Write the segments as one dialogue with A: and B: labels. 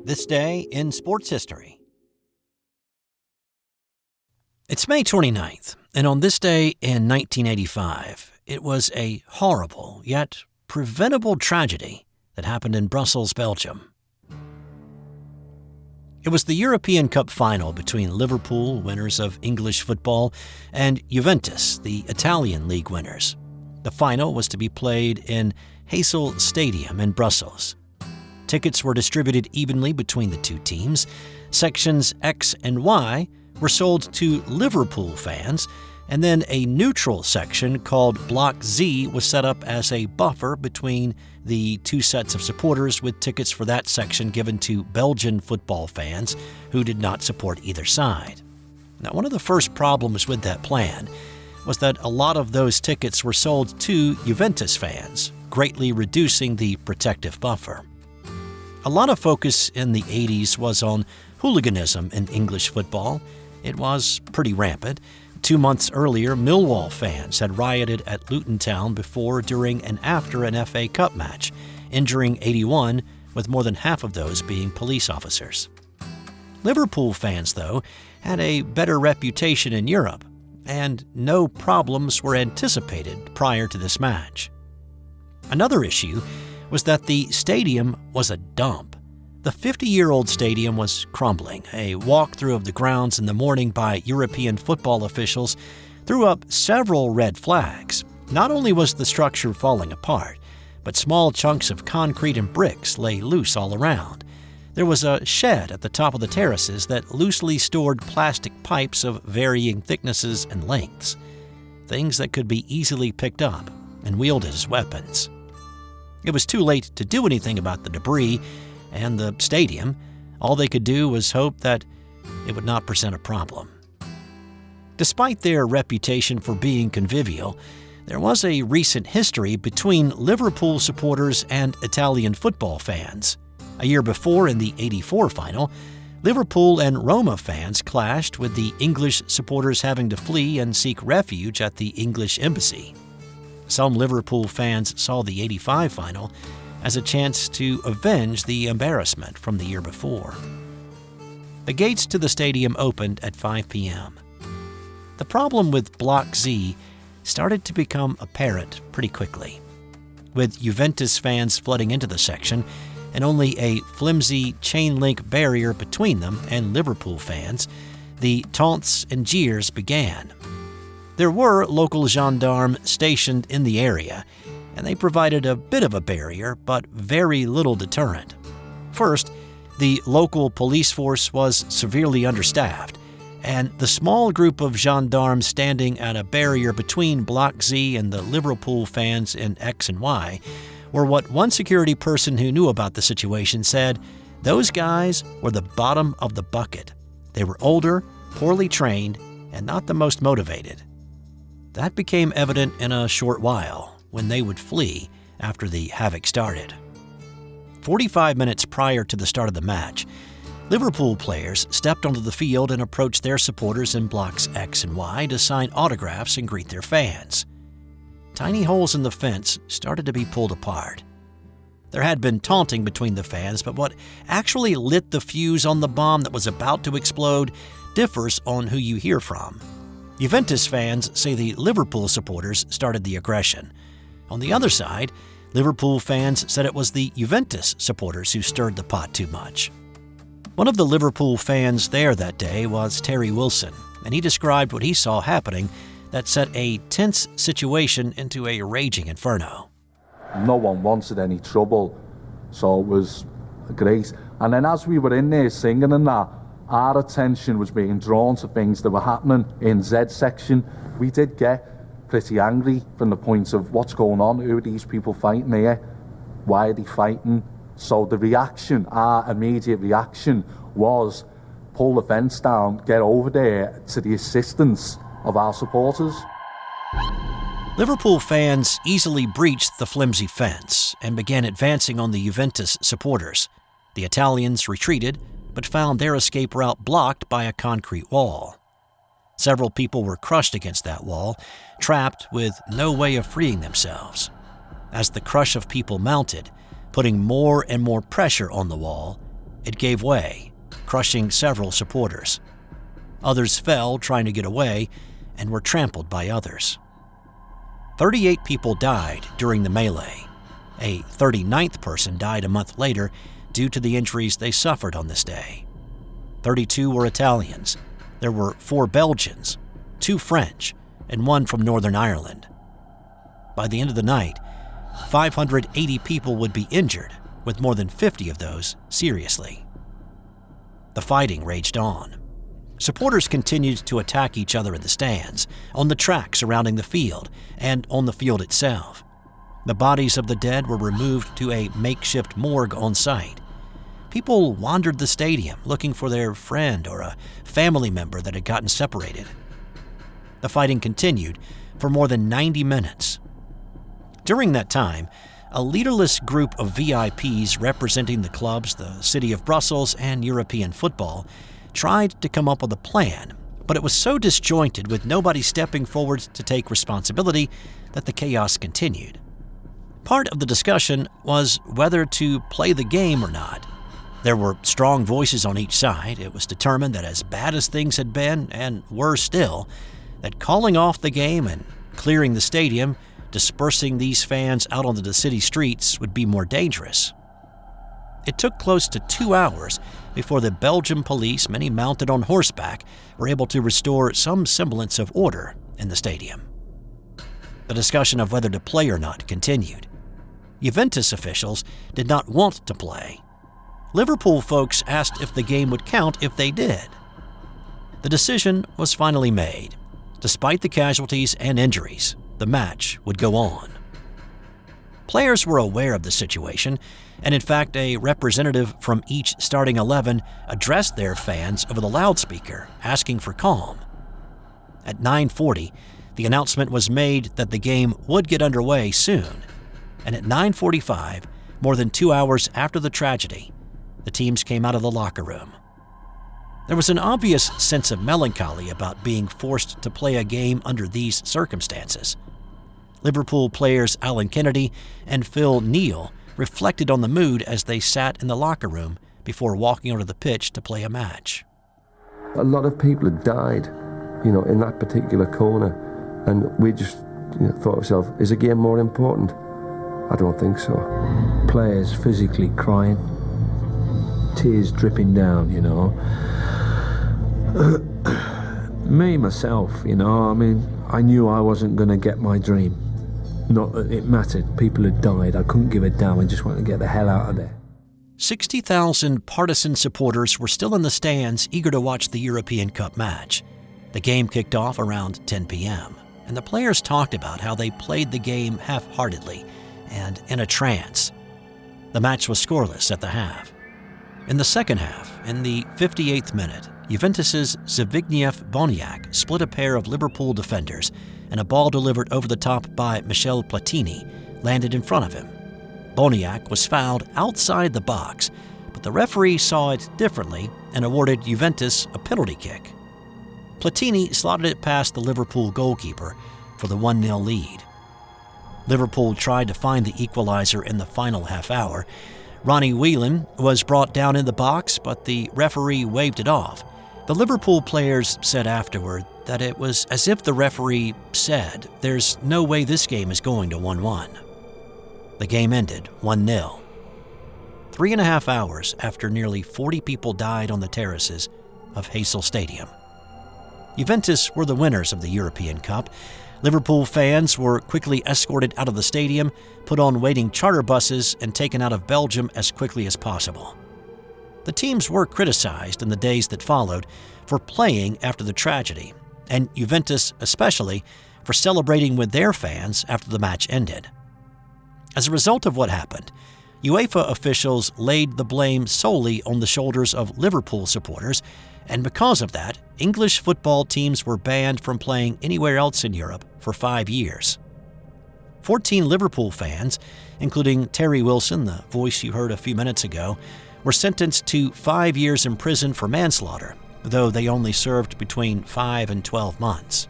A: This day in sports history. It's May 29th, and on this day in 1985, it was a horrible yet preventable tragedy that happened in Brussels, Belgium. It was the European Cup final between Liverpool, winners of English football, and Juventus, the Italian league winners. The final was to be played in Heysel Stadium in Brussels. Tickets were distributed evenly between the two teams. Sections X and Y were sold to Liverpool fans, and then a neutral section called Block Z was set up as a buffer between the two sets of supporters, with tickets for that section given to Belgian football fans who did not support either side. Now, one of the first problems with that plan was that a lot of those tickets were sold to Juventus fans, greatly reducing the protective buffer. A lot of focus in the 80s was on hooliganism in English football. It was pretty rampant. 2 months earlier, Millwall fans had rioted at Luton Town before, during, and after an FA Cup match, injuring 81, with more than half of those being police officers. Liverpool fans, though, had a better reputation in Europe, and no problems were anticipated prior to this match. Another issue was that the stadium was a dump. The 50-year-old stadium was crumbling. A walkthrough of the grounds in the morning by European football officials threw up several red flags. Not only was the structure falling apart, but small chunks of concrete and bricks lay loose all around. There was a shed at the top of the terraces that loosely stored plastic pipes of varying thicknesses and lengths, things that could be easily picked up and wielded as weapons. It was too late to do anything about the debris and the stadium. All they could do was hope that it would not present a problem. Despite their reputation for being convivial, there was a recent history between Liverpool supporters and Italian football fans. A year before, in the '84 final, Liverpool and Roma fans clashed, with the English supporters having to flee and seek refuge at the English embassy. Some Liverpool fans saw the '85 final as a chance to avenge the embarrassment from the year before. The gates to the stadium opened at 5 p.m. The problem with Block Z started to become apparent pretty quickly. With Juventus fans flooding into the section and only a flimsy chain-link barrier between them and Liverpool fans, the taunts and jeers began. There were local gendarmes stationed in the area, and they provided a bit of a barrier, but very little deterrent. First, the local police force was severely understaffed, and the small group of gendarmes standing at a barrier between Block Z and the Liverpool fans in X and Y were what one security person who knew about the situation said: those guys were the bottom of the bucket. They were older, poorly trained, and not the most motivated. That became evident in a short while, when they would flee after the havoc started. 45 minutes prior to the start of the match, Liverpool players stepped onto the field and approached their supporters in blocks X and Y to sign autographs and greet their fans. Tiny holes in the fence started to be pulled apart. There had been taunting between the fans, but what actually lit the fuse on the bomb that was about to explode differs on who you hear from. Juventus fans say the Liverpool supporters started the aggression. On the other side, Liverpool fans said it was the Juventus supporters who stirred the pot too much. One of the Liverpool fans there that day was Terry Wilson, and he described what he saw happening that set a tense situation into a raging inferno.
B: No one wanted any trouble, so it was great. And then as we were in there singing and that, our attention was being drawn to things that were happening in Z section. We did get pretty angry from the point of what's going on, who are these people fighting here, why are they fighting? So the reaction, our immediate reaction, was pull the fence down, get over there to the assistance of our supporters.
A: Liverpool fans easily breached the flimsy fence and began advancing on the Juventus supporters. The Italians retreated, but found their escape route blocked by a concrete wall. Several people were crushed against that wall, trapped with no way of freeing themselves. As the crush of people mounted, putting more and more pressure on the wall, It gave way, crushing several supporters. Others fell trying to get away and were trampled by others. 38 people died during the melee. A 39th person died a month later due to the injuries they suffered on this day. 32 were Italians. There were 4 Belgians, 2 French, and 1 from Northern Ireland. By the end of the night, 580 people would be injured, with more than 50 of those seriously. The fighting raged on. Supporters continued to attack each other in the stands, on the track surrounding the field, and on the field itself. The bodies of the dead were removed to a makeshift morgue on site. People wandered the stadium looking for their friend or a family member that had gotten separated. The fighting continued for more than 90 minutes. During that time, a leaderless group of VIPs representing the clubs, the city of Brussels, and European football tried to come up with a plan, but it was so disjointed with nobody stepping forward to take responsibility that the chaos continued. Part of the discussion was whether to play the game or not. There were strong voices on each side. It was determined that as bad as things had been, and were still, that calling off the game and clearing the stadium, dispersing these fans out onto the city streets would be more dangerous. It took close to 2 hours before the Belgian police, many mounted on horseback, were able to restore some semblance of order in the stadium. The discussion of whether to play or not continued. Juventus officials did not want to play. Liverpool folks asked if the game would count if they did. The decision was finally made. Despite the casualties and injuries, the match would go on. Players were aware of the situation, and in fact, a representative from each starting 11 addressed their fans over the loudspeaker, asking for calm. At 9:40, the announcement was made that the game would get underway soon, and at 9:45, more than 2 hours after the tragedy, the teams came out of the locker room. There was an obvious sense of melancholy about being forced to play a game under these circumstances. Liverpool players Alan Kennedy and Phil Neal reflected on the mood as they sat in the locker room before walking onto the pitch to play a match.
C: A lot of people had died, in that particular corner, and we just thought to ourselves, is the game more important? I don't think so.
D: Players physically crying, tears dripping down, Me, myself, I knew I wasn't going to get my dream. Not that it mattered. People had died. I couldn't give a damn. I just wanted to get the hell out of there.
A: 60,000 partisan supporters were still in the stands, eager to watch the European Cup match. The game kicked off around 10 p.m., and the players talked about how they played the game half-heartedly and in a trance. The match was scoreless at the half. In the second half, in the 58th minute, Juventus's Zbigniew Boniek split a pair of Liverpool defenders, and a ball delivered over the top by Michel Platini landed in front of him. Boniek was fouled outside the box, but the referee saw it differently and awarded Juventus a penalty kick. Platini slotted it past the Liverpool goalkeeper for the 1-0 lead. Liverpool tried to find the equalizer in the final half hour. Ronnie Whelan was brought down in the box, but the referee waved it off. The Liverpool players said afterward that it was as if the referee said, "There's no way this game is going to 1-1. The game ended 1-0. 3.5 hours after nearly 40 people died on the terraces of Heysel Stadium. Juventus were the winners of the European Cup. Liverpool fans were quickly escorted out of the stadium, put on waiting charter buses, and taken out of Belgium as quickly as possible. The teams were criticized in the days that followed for playing after the tragedy, and Juventus especially for celebrating with their fans after the match ended. As a result of what happened, UEFA officials laid the blame solely on the shoulders of Liverpool supporters, and because of that, English football teams were banned from playing anywhere else in Europe for 5 years. 14 Liverpool fans, including Terry Wilson, the voice you heard a few minutes ago, were sentenced to 5 years in prison for manslaughter, though they only served between 5 and 12 months.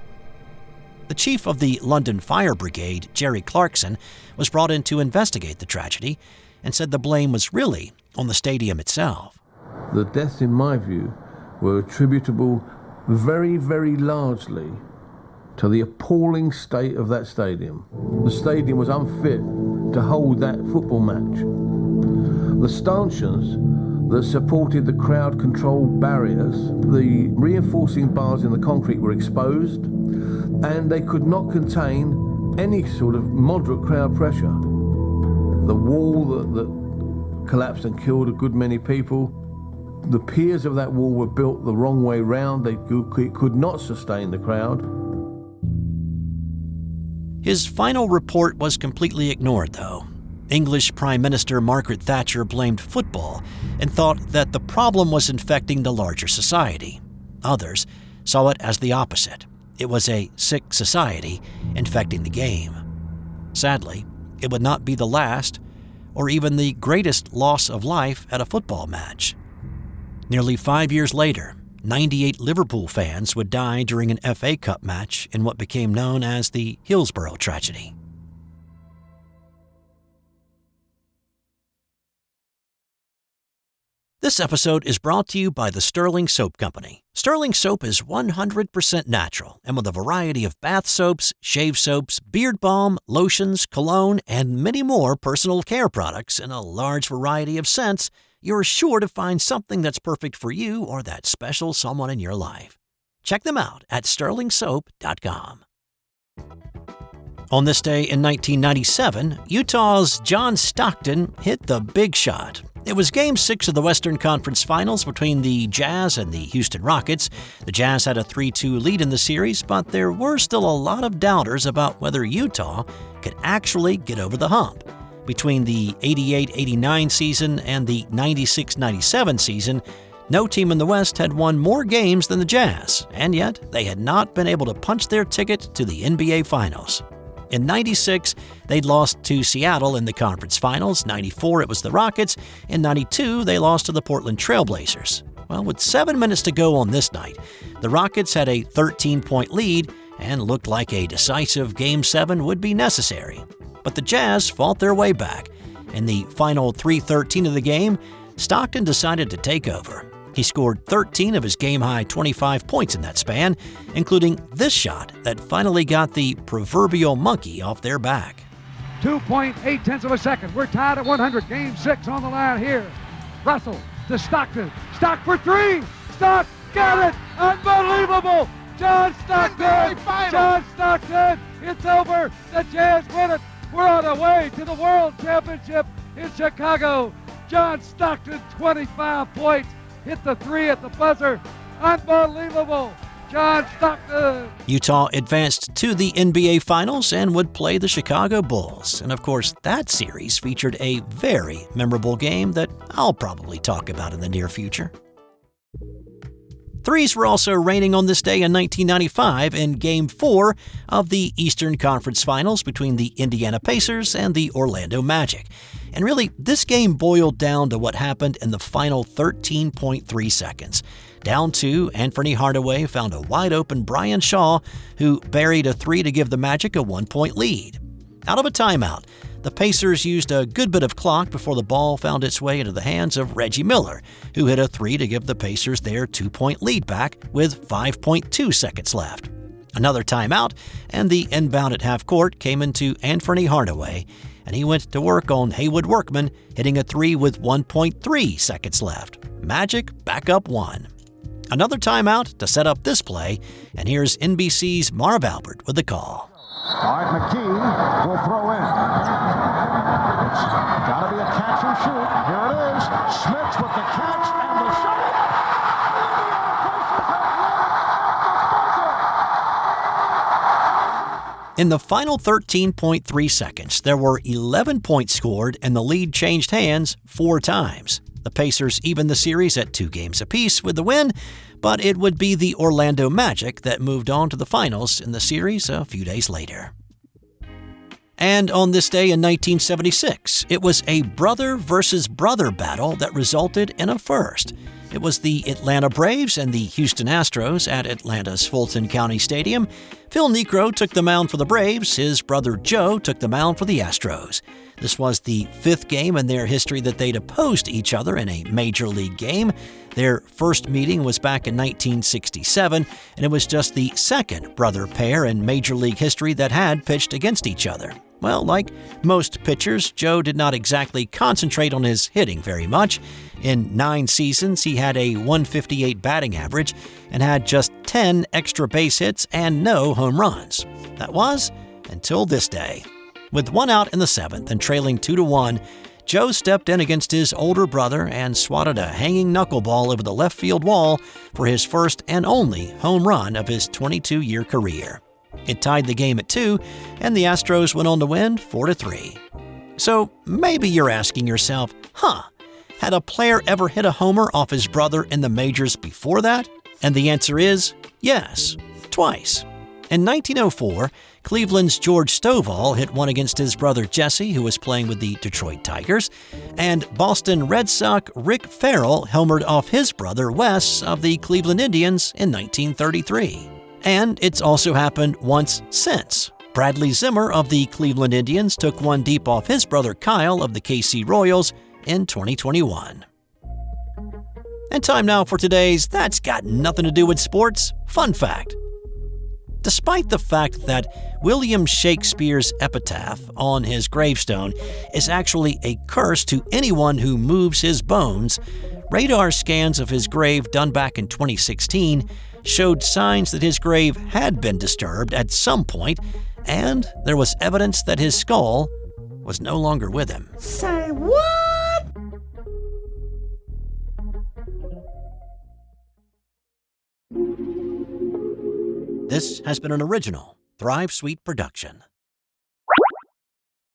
A: The chief of the London Fire Brigade, Jerry Clarkson, was brought in to investigate the tragedy and said the blame was really on the stadium itself.
E: The deaths, in my view, were attributable very, very largely to the appalling state of that stadium. The stadium was unfit to hold that football match. The stanchions that supported the crowd control barriers, the reinforcing bars in the concrete were exposed, and they could not contain any sort of moderate crowd pressure. The wall that collapsed and killed a good many people, the piers of that wall were built the wrong way round. They could not sustain the crowd.
A: His final report was completely ignored, though. English Prime Minister Margaret Thatcher blamed football and thought that the problem was infecting the larger society. Others saw it as the opposite. It was a sick society infecting the game. Sadly, it would not be the last or even the greatest loss of life at a football match. Nearly 5 years later, 98 Liverpool fans would die during an FA Cup match in what became known as the Hillsborough tragedy. This episode is brought to you by the Sterling Soap Company. Sterling Soap is 100% natural, and with a variety of bath soaps, shave soaps, beard balm, lotions, cologne, and many more personal care products in a large variety of scents, you're sure to find something that's perfect for you or that special someone in your life. Check them out at sterlingsoap.com. On this day in 1997, Utah's John Stockton hit the big shot. It was Game 6 of the Western Conference Finals between the Jazz and the Houston Rockets. The Jazz had a 3-2 lead in the series, but there were still a lot of doubters about whether Utah could actually get over the hump. Between the 88-89 season and the 96-97 season, no team in the West had won more games than the Jazz, and yet they had not been able to punch their ticket to the NBA Finals. In 96, they'd lost to Seattle in the conference finals. 94, it was the Rockets. In 92, they lost to the Portland Trail Blazers. Well, with 7 minutes to go on this night, the Rockets had a 13-point lead and looked like a decisive Game 7 would be necessary. But the Jazz fought their way back. In the final 3:13 of the game, Stockton decided to take over. He scored 13 of his game-high 25 points in that span, including this shot that finally got the proverbial monkey off their back.
F: 2.8 of a second. We're tied at 100. Game 6 on the line here. Russell to Stockton. Stock for 3. Stock got it. Unbelievable. John Stockton. John Stockton. It's over. The Jazz win it. We're on our way to the World Championship in Chicago. John Stockton, 25 points. Hit the 3 at the buzzer. Unbelievable. John Stockton.
A: Utah advanced to the NBA Finals and would play the Chicago Bulls. And of course, that series featured a very memorable game that I'll probably talk about in the near future. Threes were also raining on this day in 1995 in Game 4 of the Eastern Conference Finals between the Indiana Pacers and the Orlando Magic. And really, this game boiled down to what happened in the final 13.3 seconds. Down 2, Anthony Hardaway found a wide-open Brian Shaw, who buried a 3 to give the Magic a 1-point lead. Out of a timeout, the Pacers used a good bit of clock before the ball found its way into the hands of Reggie Miller, who hit a 3 to give the Pacers their 2-point lead back with 5.2 seconds left. Another timeout, and the inbound at half court came into Anthony Hardaway, and he went to work on Haywood Workman, hitting a 3 with 1.3 seconds left. Magic back up 1. Another timeout to set up this play, and here's NBC's Marv Albert with the call.
G: All right, McKee will throw in. It's got to be a catch and shoot. Here it is. Smits with the catch and the shot.
A: In the final 13.3 seconds, there were 11 points scored and the lead changed hands 4 times. The Pacers evened the series at 2 games apiece with the win, but it would be the Orlando Magic that moved on to the finals in the series a few days later. And on this day in 1976, it was a brother versus brother battle that resulted in a first. It was the Atlanta Braves and the Houston Astros at Atlanta's Fulton County Stadium. Phil Niekro took the mound for the Braves. His brother Joe took the mound for the Astros. This was the 5th game in their history that they'd opposed each other in a major league game. Their first meeting was back in 1967, and it was just the 2nd brother pair in major league history that had pitched against each other. Well, like most pitchers, Joe did not exactly concentrate on his hitting very much. In 9 seasons, he had a .158 batting average and had just 10 extra base hits and no home runs. That was until this day. With 1 out in the 7th and trailing 2-1, Joe stepped in against his older brother and swatted a hanging knuckleball over the left field wall for his first and only home run of his 22-year career. It tied the game at 2, and the Astros went on to win 4-3. So maybe you're asking yourself, had a player ever hit a homer off his brother in the majors before that? And the answer is yes, twice. In 1904, Cleveland's George Stovall hit one against his brother Jesse, who was playing with the Detroit Tigers, and Boston Red Sox Rick Farrell homered off his brother Wes of the Cleveland Indians in 1933. And it's also happened once since. Bradley Zimmer of the Cleveland Indians took one deep off his brother Kyle of the KC Royals in 2021. And time now for today's That's Got Nothing to Do with Sports fun fact. Despite the fact that William Shakespeare's epitaph on his gravestone is actually a curse to anyone who moves his bones, radar scans of his grave done back in 2016 showed signs that his grave had been disturbed at some point, and there was evidence that his skull was no longer with him.
H: Say what?
A: This has been an original Thrive Suite production.